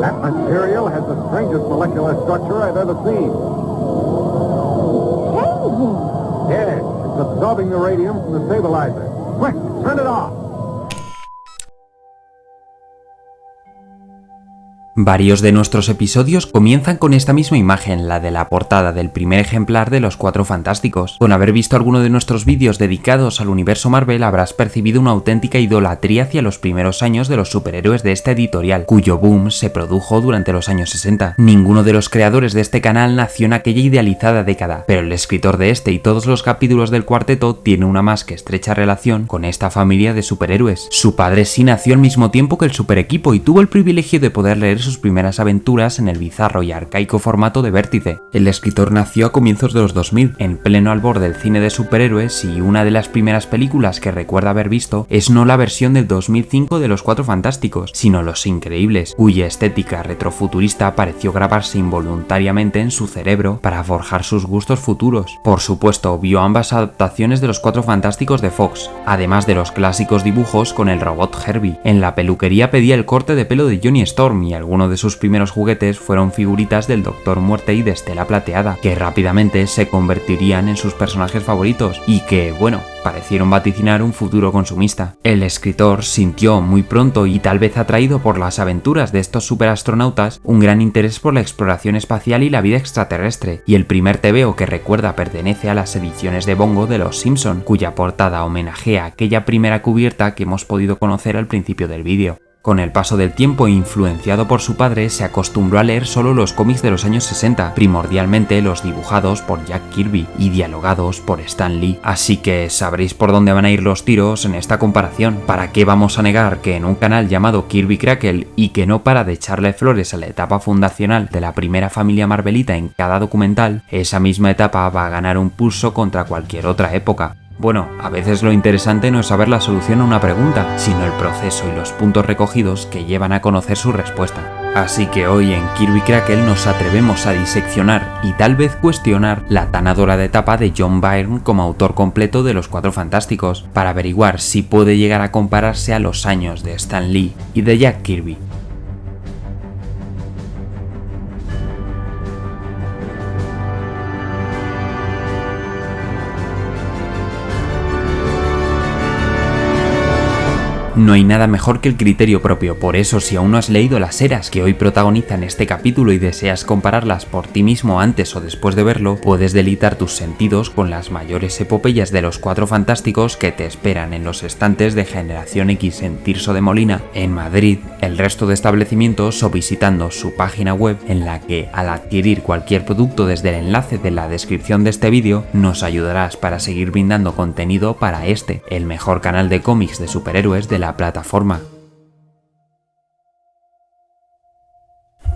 That material has the strangest molecular structure I've ever seen. Changing. Yes, it's absorbing the radium from the stabilizer. Quick, turn it off. Varios de nuestros episodios comienzan con esta misma imagen, la de la portada del primer ejemplar de Los Cuatro Fantásticos. Con haber visto alguno de nuestros vídeos dedicados al universo Marvel habrás percibido una auténtica idolatría hacia los primeros años de los superhéroes de esta editorial, cuyo boom se produjo durante los años 60. Ninguno de los creadores de este canal nació en aquella idealizada década, pero el escritor de este y todos los capítulos del cuarteto tiene una más que estrecha relación con esta familia de superhéroes. Su padre sí nació al mismo tiempo que el super equipo y tuvo el privilegio de poder leer sus primeras aventuras en el bizarro y arcaico formato de Vértice. El escritor nació a comienzos de los 2000, en pleno albor del cine de superhéroes, y una de las primeras películas que recuerda haber visto es no la versión del 2005 de Los Cuatro Fantásticos, sino Los Increíbles, cuya estética retrofuturista pareció grabarse involuntariamente en su cerebro para forjar sus gustos futuros. Por supuesto, vio ambas adaptaciones de Los Cuatro Fantásticos de Fox, además de los clásicos dibujos con el robot Herbie. En la peluquería pedía el corte de pelo de Johnny Storm y algunos de sus primeros juguetes fueron figuritas del Doctor Muerte y de Estela Plateada, que rápidamente se convertirían en sus personajes favoritos y que, bueno, parecieron vaticinar un futuro consumista. El escritor sintió muy pronto, y tal vez atraído por las aventuras de estos superastronautas, un gran interés por la exploración espacial y la vida extraterrestre, y el primer tebeo que recuerda pertenece a las ediciones de Bongo de Los Simpson, cuya portada homenajea aquella primera cubierta que hemos podido conocer al principio del vídeo. Con el paso del tiempo, influenciado por su padre, se acostumbró a leer solo los cómics de los años 60, primordialmente los dibujados por Jack Kirby y dialogados por Stan Lee. Así que sabréis por dónde van a ir los tiros en esta comparación. ¿Para qué vamos a negar que en un canal llamado Kirby Crackle, y que no para de echarle flores a la etapa fundacional de la primera familia marvelita en cada documental, esa misma etapa va a ganar un pulso contra cualquier otra época? Bueno, a veces lo interesante no es saber la solución a una pregunta, sino el proceso y los puntos recogidos que llevan a conocer su respuesta. Así que hoy en Kirby Crackle nos atrevemos a diseccionar y tal vez cuestionar la tan adorada etapa de John Byrne como autor completo de Los Cuatro Fantásticos, para averiguar si puede llegar a compararse a los años de Stan Lee y de Jack Kirby. No hay nada mejor que el criterio propio, por eso si aún no has leído las eras que hoy protagonizan este capítulo y deseas compararlas por ti mismo antes o después de verlo, puedes deleitar tus sentidos con las mayores epopeyas de Los Cuatro Fantásticos que te esperan en los estantes de Generación X en Tirso de Molina, en Madrid, el resto de establecimientos, o visitando su página web, en la que al adquirir cualquier producto desde el enlace de la descripción de este vídeo nos ayudarás para seguir brindando contenido para este, el mejor canal de cómics de superhéroes de la plataforma.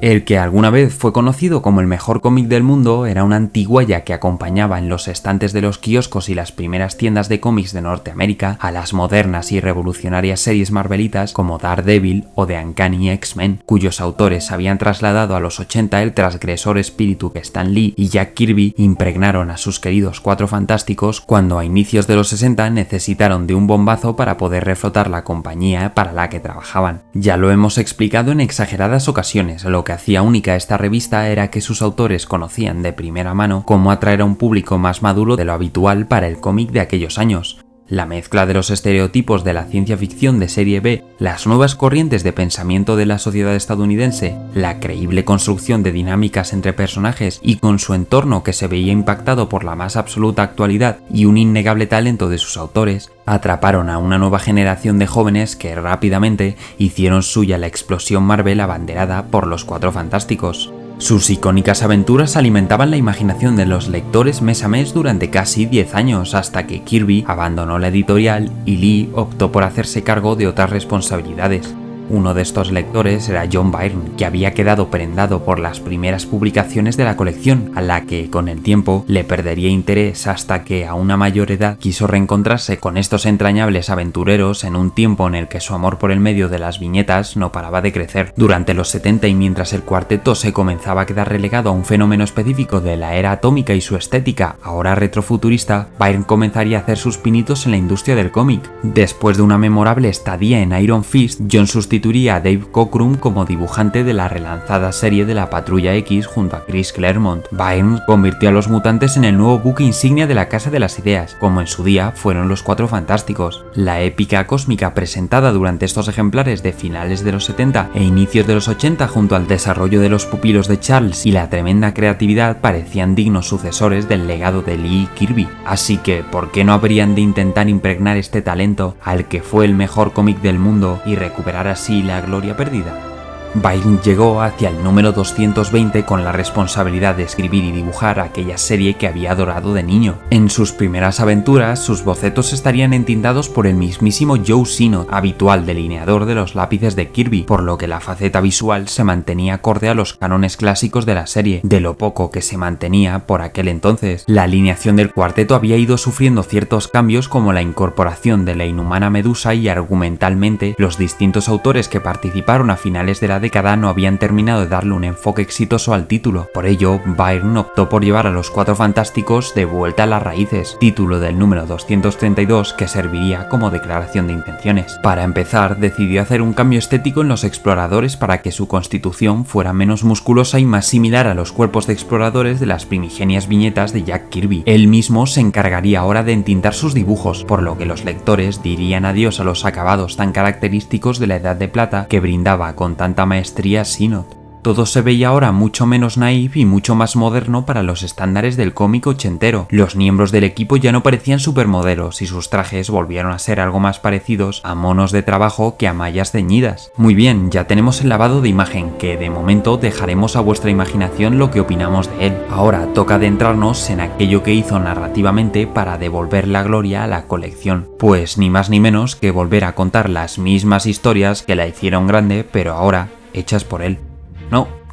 El que alguna vez fue conocido como el mejor cómic del mundo era una antiguaya que acompañaba en los estantes de los kioscos y las primeras tiendas de cómics de Norteamérica a las modernas y revolucionarias series marvelitas como Daredevil o The Uncanny X-Men, cuyos autores habían trasladado a los 80 el transgresor espíritu que Stan Lee y Jack Kirby impregnaron a sus queridos Cuatro Fantásticos cuando a inicios de los 60 necesitaron de un bombazo para poder reflotar la compañía para la que trabajaban. Ya lo hemos explicado en exageradas ocasiones, lo que hacía única esta revista era que sus autores conocían de primera mano cómo atraer a un público más maduro de lo habitual para el cómic de aquellos años. La mezcla de los estereotipos de la ciencia ficción de serie B, las nuevas corrientes de pensamiento de la sociedad estadounidense, la creíble construcción de dinámicas entre personajes y con su entorno que se veía impactado por la más absoluta actualidad y un innegable talento de sus autores, atraparon a una nueva generación de jóvenes que rápidamente hicieron suya la explosión Marvel abanderada por Los Cuatro Fantásticos. Sus icónicas aventuras alimentaban la imaginación de los lectores mes a mes durante casi 10 años, hasta que Kirby abandonó la editorial y Lee optó por hacerse cargo de otras responsabilidades. Uno de estos lectores era John Byrne, que había quedado prendado por las primeras publicaciones de la colección, a la que con el tiempo le perdería interés hasta que a una mayor edad quiso reencontrarse con estos entrañables aventureros en un tiempo en el que su amor por el medio de las viñetas no paraba de crecer. Durante los 70 y mientras el cuarteto se comenzaba a quedar relegado a un fenómeno específico de la era atómica y su estética, ahora retrofuturista, Byrne comenzaría a hacer sus pinitos en la industria del cómic. Después de una memorable estadía en Iron Fist, John sustituyó sustituiría a Dave Cockrum como dibujante de la relanzada serie de la Patrulla X junto a Chris Claremont. Byrne convirtió a los mutantes en el nuevo buque insignia de la Casa de las Ideas, como en su día fueron los Cuatro Fantásticos. La épica cósmica presentada durante estos ejemplares de finales de los 70 e inicios de los 80 junto al desarrollo de los pupilos de Charles y la tremenda creatividad parecían dignos sucesores del legado de Lee y Kirby. Así que, ¿por qué no habrían de intentar impregnar este talento al que fue el mejor cómic del mundo y recuperar así la gloria perdida? Byrne llegó hacia el número 220 con la responsabilidad de escribir y dibujar aquella serie que había adorado de niño. En sus primeras aventuras, sus bocetos estarían entintados por el mismísimo Joe Sinnott, habitual delineador de los lápices de Kirby, por lo que la faceta visual se mantenía acorde a los cánones clásicos de la serie, de lo poco que se mantenía por aquel entonces. La alineación del cuarteto había ido sufriendo ciertos cambios como la incorporación de la inhumana Medusa y argumentalmente los distintos autores que participaron a finales de la década no habían terminado de darle un enfoque exitoso al título. Por ello, Byrne optó por llevar a los Cuatro Fantásticos de vuelta a las raíces, título del número 232 que serviría como declaración de intenciones. Para empezar, decidió hacer un cambio estético en los exploradores para que su constitución fuera menos musculosa y más similar a los cuerpos de exploradores de las primigenias viñetas de Jack Kirby. Él mismo se encargaría ahora de entintar sus dibujos, por lo que los lectores dirían adiós a los acabados tan característicos de la Edad de Plata que brindaba con tanta maestría Sinnott. Todo se veía ahora mucho menos naif y mucho más moderno para los estándares del cómic ochentero. Los miembros del equipo ya no parecían supermodelos y sus trajes volvieron a ser algo más parecidos a monos de trabajo que a mallas ceñidas. Muy bien, ya tenemos el lavado de imagen, que de momento dejaremos a vuestra imaginación lo que opinamos de él. Ahora toca adentrarnos en aquello que hizo narrativamente para devolver la gloria a la colección. Pues ni más ni menos que volver a contar las mismas historias que la hicieron grande, pero ahora hechas por él.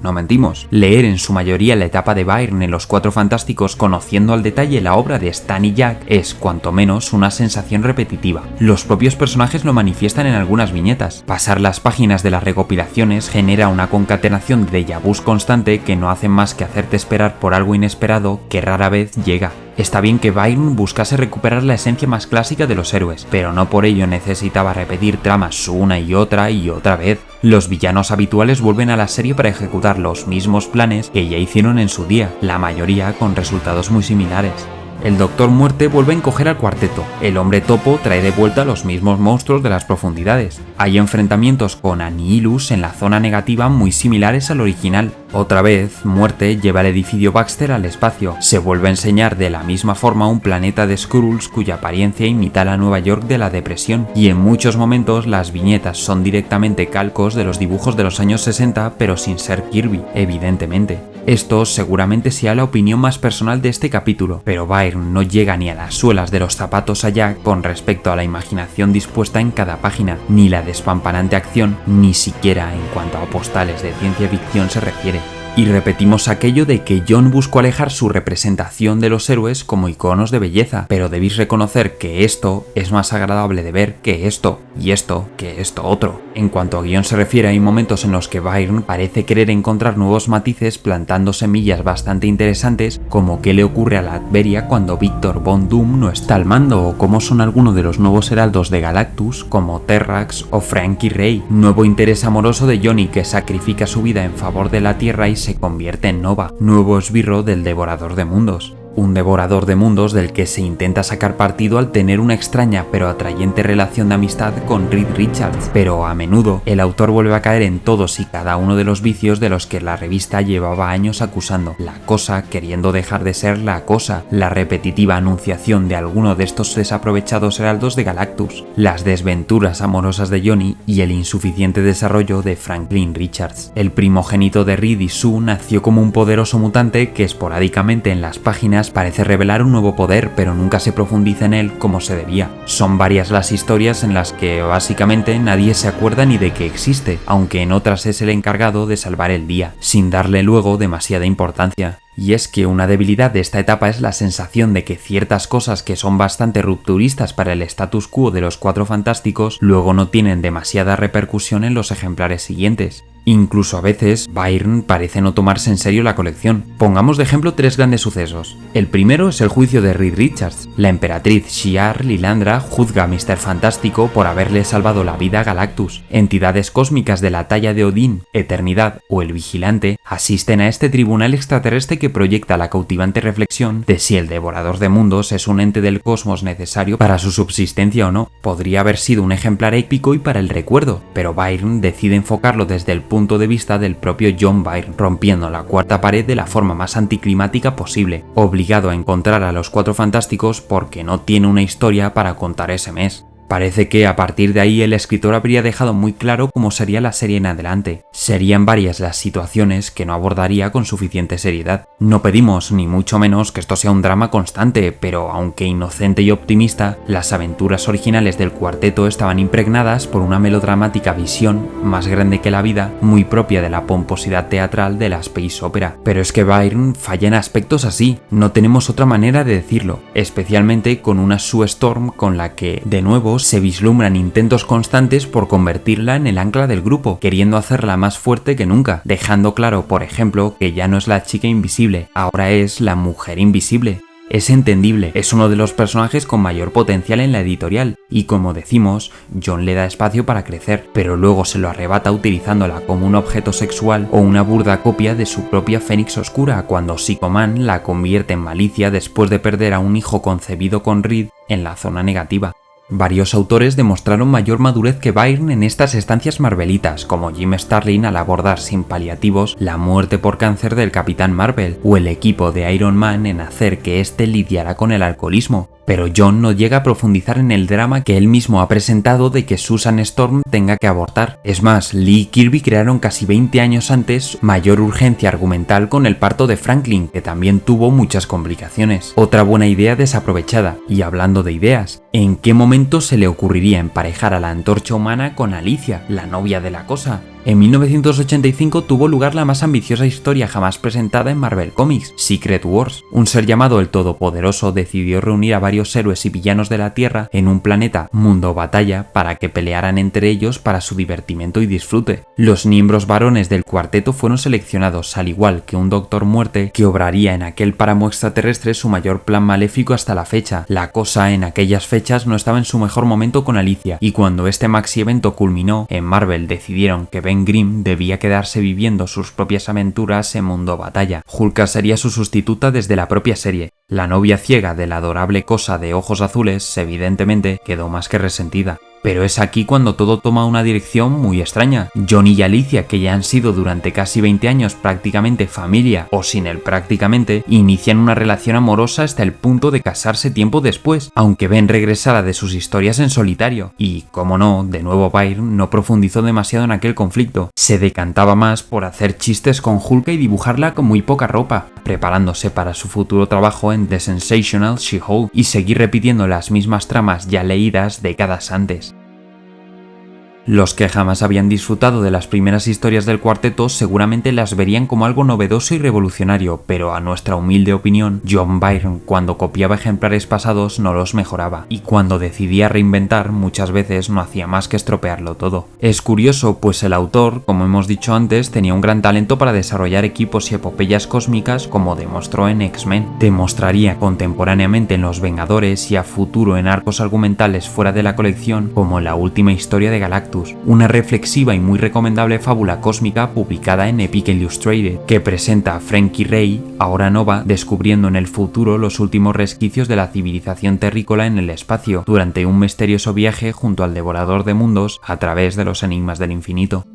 No mentimos. Leer en su mayoría la etapa de Byrne en los Cuatro Fantásticos conociendo al detalle la obra de Stan y Jack es cuanto menos una sensación repetitiva. Los propios personajes lo manifiestan en algunas viñetas. Pasar las páginas de las recopilaciones genera una concatenación de déjà vus constante que no hacen más que hacerte esperar por algo inesperado que rara vez llega. Está bien que Byrne buscase recuperar la esencia más clásica de los héroes, pero no por ello necesitaba repetir tramas una y otra vez. Los villanos habituales vuelven a la serie para ejecutar los mismos planes que ya hicieron en su día, la mayoría con resultados muy similares. El Doctor Muerte vuelve a encoger al cuarteto, el Hombre Topo trae de vuelta los mismos monstruos de las profundidades. Hay enfrentamientos con Annihilus en la zona negativa muy similares al original. Otra vez, Muerte lleva el edificio Baxter al espacio. Se vuelve a enseñar de la misma forma un planeta de Skrulls cuya apariencia imita la Nueva York de la Depresión, y en muchos momentos las viñetas son directamente calcos de los dibujos de los años 60, pero sin ser Kirby, evidentemente. Esto seguramente sea la opinión más personal de este capítulo, pero Byrne no llega ni a las suelas de los zapatos allá con respecto a la imaginación dispuesta en cada página, ni la despampanante acción, ni siquiera en cuanto a postales de ciencia ficción se refiere. Y repetimos aquello de que John buscó alejar su representación de los héroes como iconos de belleza, pero debéis reconocer que esto es más agradable de ver que esto, y esto que esto otro. En cuanto a guión se refiere, hay momentos en los que Byrne parece querer encontrar nuevos matices plantando semillas bastante interesantes, como qué le ocurre a la Latveria cuando Victor Von Doom no está al mando, o cómo son algunos de los nuevos heraldos de Galactus, como Terrax o Frankie Ray. Nuevo interés amoroso de Johnny que sacrifica su vida en favor de la Tierra y se convierte en Nova, nuevo esbirro del Devorador de Mundos. Un devorador de mundos del que se intenta sacar partido al tener una extraña pero atrayente relación de amistad con Reed Richards, pero a menudo el autor vuelve a caer en todos y cada uno de los vicios de los que la revista llevaba años acusando, la cosa queriendo dejar de ser la cosa, la repetitiva anunciación de alguno de estos desaprovechados heraldos de Galactus, las desventuras amorosas de Johnny y el insuficiente desarrollo de Franklin Richards. El primogénito de Reed y Sue nació como un poderoso mutante que esporádicamente en las páginas parece revelar un nuevo poder, pero nunca se profundiza en él como se debía. Son varias las historias en las que básicamente nadie se acuerda ni de que existe, aunque en otras es el encargado de salvar el día, sin darle luego demasiada importancia. Y es que una debilidad de esta etapa es la sensación de que ciertas cosas que son bastante rupturistas para el status quo de los Cuatro Fantásticos luego no tienen demasiada repercusión en los ejemplares siguientes. Incluso a veces, Byrne parece no tomarse en serio la colección. Pongamos de ejemplo 3 grandes sucesos. El primero es el juicio de Reed Richards. La emperatriz Shi'ar Lilandra juzga a Mr. Fantástico por haberle salvado la vida a Galactus. Entidades cósmicas de la talla de Odín, Eternidad o el Vigilante asisten a este tribunal extraterrestre que proyecta la cautivante reflexión de si el Devorador de Mundos es un ente del cosmos necesario para su subsistencia o no. Podría haber sido un ejemplar épico y para el recuerdo, pero Byrne decide enfocarlo desde el punto de vista del propio John Byrne, rompiendo la cuarta pared de la forma más anticlimática posible, obligado a encontrar a los 4 fantásticos porque no tiene una historia para contar ese mes. Parece que a partir de ahí el escritor habría dejado muy claro cómo sería la serie en adelante. Serían varias las situaciones que no abordaría con suficiente seriedad. No pedimos ni mucho menos que esto sea un drama constante, pero aunque inocente y optimista, las aventuras originales del cuarteto estaban impregnadas por una melodramática visión más grande que la vida, muy propia de la pomposidad teatral de la space opera. Pero es que Byrne falla en aspectos así, no tenemos otra manera de decirlo, especialmente con una Sue Storm con la que, de nuevo, se vislumbran intentos constantes por convertirla en el ancla del grupo, queriendo hacerla más fuerte que nunca, dejando claro, por ejemplo, que ya no es la chica invisible, ahora es la mujer invisible. Es entendible, es uno de los personajes con mayor potencial en la editorial, y como decimos, John le da espacio para crecer, pero luego se lo arrebata utilizándola como un objeto sexual o una burda copia de su propia Fénix Oscura, cuando Psycho Man la convierte en Malicia después de perder a un hijo concebido con Reed en la zona negativa. Varios autores demostraron mayor madurez que Byrne en estas estancias marvelitas, como Jim Starlin al abordar sin paliativos la muerte por cáncer del Capitán Marvel, o el equipo de Iron Man en hacer que éste lidiara con el alcoholismo. Pero John no llega a profundizar en el drama que él mismo ha presentado de que Susan Storm tenga que abortar. Es más, Lee y Kirby crearon casi 20 años antes mayor urgencia argumental con el parto de Franklin, que también tuvo muchas complicaciones. Otra buena idea desaprovechada. Y hablando de ideas, ¿en qué momento se le ocurriría emparejar a la Antorcha Humana con Alicia, la novia de la Cosa? En 1985 tuvo lugar la más ambiciosa historia jamás presentada en Marvel Comics, Secret Wars. Un ser llamado el Todopoderoso decidió reunir a varios héroes y villanos de la Tierra en un planeta mundo batalla para que pelearan entre ellos para su divertimento y disfrute. Los miembros varones del cuarteto fueron seleccionados, al igual que un Doctor Muerte que obraría en aquel páramo extraterrestre su mayor plan maléfico hasta la fecha. La Cosa en aquellas fechas no estaba en su mejor momento con Alicia, y cuando este maxi evento culminó, en Marvel decidieron que Ben Grimm debía quedarse viviendo sus propias aventuras en mundo batalla. Hulka sería su sustituta desde la propia serie. La novia ciega de la adorable Cosa de ojos azules, evidentemente, quedó más que resentida. Pero es aquí cuando todo toma una dirección muy extraña. Johnny y Alicia, que ya han sido durante casi 20 años prácticamente familia, o sin el prácticamente, inician una relación amorosa hasta el punto de casarse tiempo después, aunque Ben regresara de sus historias en solitario. Y, como no, de nuevo Byrne no profundizó demasiado en aquel conflicto. Se decantaba más por hacer chistes con Hulka y dibujarla con muy poca ropa, preparándose para su futuro trabajo en The Sensational She-Hulk y seguir repitiendo las mismas tramas ya leídas décadas antes. Los que jamás habían disfrutado de las primeras historias del cuarteto seguramente las verían como algo novedoso y revolucionario, pero a nuestra humilde opinión, John Byrne cuando copiaba ejemplares pasados no los mejoraba, y cuando decidía reinventar muchas veces no hacía más que estropearlo todo. Es curioso, pues el autor, como hemos dicho antes, tenía un gran talento para desarrollar equipos y epopeyas cósmicas como demostró en X-Men. Demostraría contemporáneamente en Los Vengadores y a futuro en arcos argumentales fuera de la colección como la última historia de Galactus, una reflexiva y muy recomendable fábula cósmica publicada en Epic Illustrated, que presenta a Frankie Ray, ahora Nova, descubriendo en el futuro los últimos resquicios de la civilización terrícola en el espacio, durante un misterioso viaje junto al Devorador de Mundos a través de los enigmas del infinito.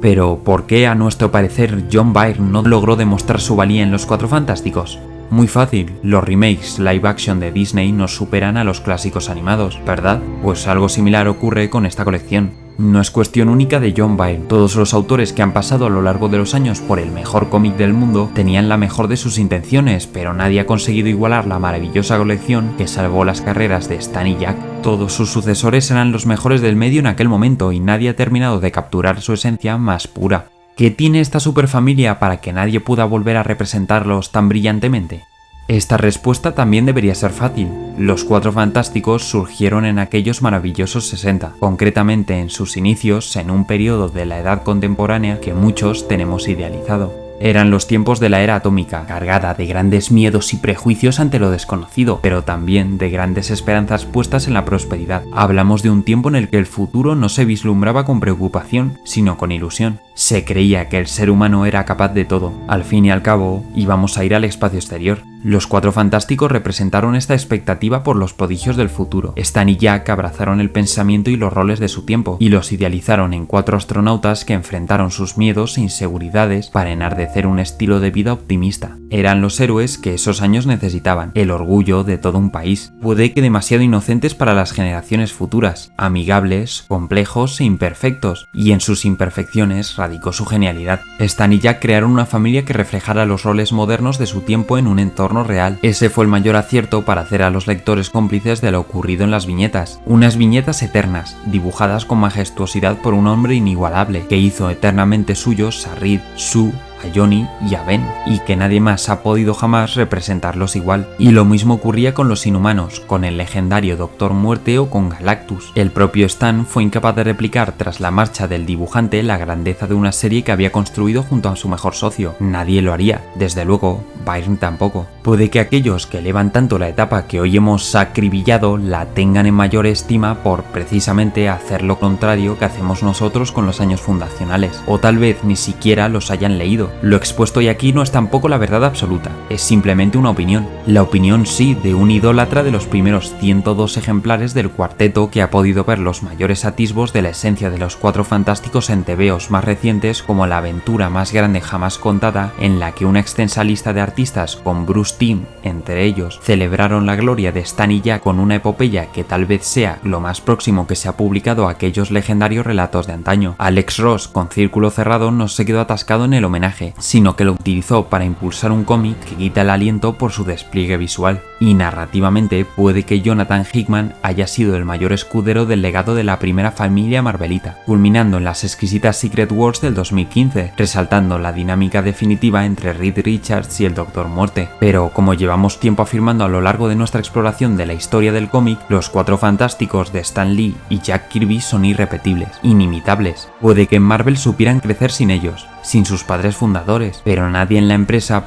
Pero, ¿por qué a nuestro parecer John Byrne no logró demostrar su valía en Los Cuatro Fantásticos? Muy fácil, los remakes live action de Disney nos superan a los clásicos animados, ¿verdad? Pues algo similar ocurre con esta colección. No es cuestión única de John Byrne. Todos los autores que han pasado a lo largo de los años por el mejor cómic del mundo tenían la mejor de sus intenciones, pero nadie ha conseguido igualar la maravillosa colección que salvó las carreras de Stan y Jack. Todos sus sucesores eran los mejores del medio en aquel momento y nadie ha terminado de capturar su esencia más pura. ¿Qué tiene esta superfamilia para que nadie pueda volver a representarlos tan brillantemente? Esta respuesta también debería ser fácil. Los Cuatro Fantásticos surgieron en aquellos maravillosos 60, concretamente en sus inicios en un periodo de la edad contemporánea que muchos tenemos idealizado. Eran los tiempos de la era atómica, cargada de grandes miedos y prejuicios ante lo desconocido, pero también de grandes esperanzas puestas en la prosperidad. Hablamos de un tiempo en el que el futuro no se vislumbraba con preocupación, sino con ilusión. Se creía que el ser humano era capaz de todo. Al fin y al cabo, íbamos a ir al espacio exterior. Los Cuatro Fantásticos representaron esta expectativa por los prodigios del futuro. Stan y Jack abrazaron el pensamiento y los roles de su tiempo, y los idealizaron en cuatro astronautas que enfrentaron sus miedos e inseguridades para enardecer un estilo de vida optimista. Eran los héroes que esos años necesitaban, el orgullo de todo un país. Puede que demasiado inocentes para las generaciones futuras, amigables, complejos e imperfectos, y en sus imperfecciones radicó su genialidad. Stan y Jack crearon una familia que reflejara los roles modernos de su tiempo en un entorno real. Ese fue el mayor acierto para hacer a los lectores cómplices de lo ocurrido en las viñetas. Unas viñetas eternas, dibujadas con majestuosidad por un hombre inigualable, que hizo eternamente suyos a Reed, Sue, a Johnny y a Ben, y que nadie más ha podido jamás representarlos igual. Y lo mismo ocurría con los Inhumanos, con el legendario Doctor Muerte o con Galactus. El propio Stan fue incapaz de replicar tras la marcha del dibujante la grandeza de una serie que había construido junto a su mejor socio. Nadie lo haría, desde luego, Byrne tampoco. Puede que aquellos que elevan tanto la etapa que hoy hemos acribillado la tengan en mayor estima por precisamente hacer lo contrario que hacemos nosotros con los años fundacionales, o tal vez ni siquiera los hayan leído. Lo expuesto hoy aquí no es tampoco la verdad absoluta, es simplemente una opinión. La opinión sí de un idólatra de los primeros 102 ejemplares del cuarteto que ha podido ver los mayores atisbos de la esencia de los Cuatro Fantásticos en tebeos más recientes, como la aventura más grande jamás contada, en la que una extensa lista de artistas con Bruce Timm entre ellos celebraron la gloria de Stan y Jack con una epopeya que tal vez sea lo más próximo que se ha publicado a aquellos legendarios relatos de antaño. Alex Ross con Círculo Cerrado no se quedó atascado en el homenaje, sino que lo utilizó para impulsar un cómic que quita el aliento por su despliegue visual. Y narrativamente puede que Jonathan Hickman haya sido el mayor escudero del legado de la primera familia marvelita, culminando en las exquisitas Secret Wars del 2015, resaltando la dinámica definitiva entre Reed Richards y el Doctor Muerte. Pero como llevamos tiempo afirmando a lo largo de nuestra exploración de la historia del cómic, los Cuatro Fantásticos de Stan Lee y Jack Kirby son irrepetibles, inimitables. Puede que en Marvel supieran crecer sin ellos, sin sus padres fundadores, pero nadie en la empresa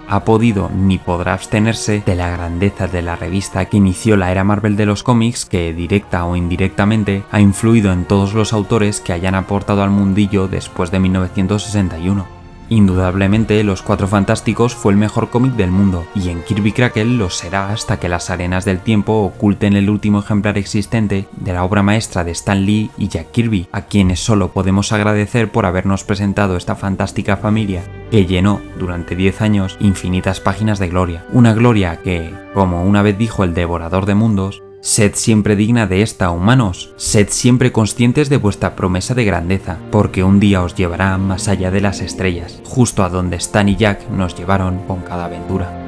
ha podido ni podrá abstenerse de la grandeza de la revista que inició la era Marvel de los cómics, que directa o indirectamente ha influido en todos los autores que hayan aportado al mundillo después de 1961. Indudablemente, Los Cuatro Fantásticos fue el mejor cómic del mundo, y en Kirby Crackle lo será hasta que las arenas del tiempo oculten el último ejemplar existente de la obra maestra de Stan Lee y Jack Kirby, a quienes solo podemos agradecer por habernos presentado esta fantástica familia que llenó durante 10 años infinitas páginas de gloria. Una gloria que, como una vez dijo el Devorador de Mundos, sed siempre digna de esta, humanos, sed siempre conscientes de vuestra promesa de grandeza, porque un día os llevará más allá de las estrellas, justo a donde Stan y Jack nos llevaron con cada aventura.